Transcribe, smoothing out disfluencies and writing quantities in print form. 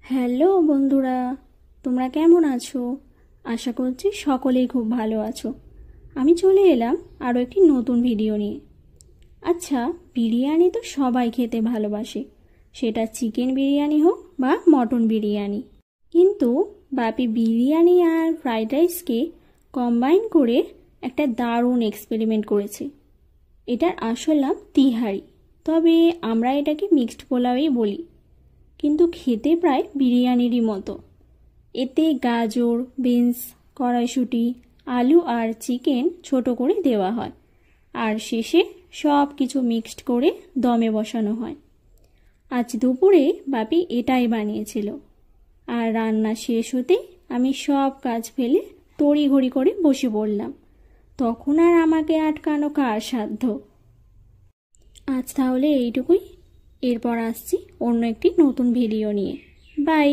Hello বন্ধুরা, তোমরা কেমন আছো? আশা করছি সকলেই খুব ভালো আছো। আমি চলে এলাম আরও একটি নতুন ভিডিও নিয়ে। আচ্ছা, বিরিয়ানি তো সবাই খেতে ভালোবাসে, সেটা চিকেন বিরিয়ানি হোক বা মটন বিরিয়ানি। কিন্তু বাপি বিরিয়ানি আর ফ্রাইড রাইসকে কম্বাইন করে একটা দারুণ এক্সপেরিমেন্ট করেছে। এটার আসল নাম তিহারি, তবে আমরা এটাকে মিক্সড পোলাওই বলি, কিন্তু খেতে প্রায় বিরিয়ানিরই মতো। এতে গাজর, বিনস, কড়াইশুঁটি, আলু আর চিকেন ছোট করে দেওয়া হয়, আর শেষে সব কিছু মিক্সড করে দমে বসানো হয়। আজ দুপুরে বাপি এটাই বানিয়েছিল, আর রান্না শেষ হতেই আমি সব কাজ ফেলে তড়িঘড়ি করে বসে পড়লাম। তখন আর আমাকে আটকানো কার সাধ্য। আজ তাহলে এইটুকুই, এরপর আসছি অন্য একটি নতুন ভিডিও নিয়ে। বাই।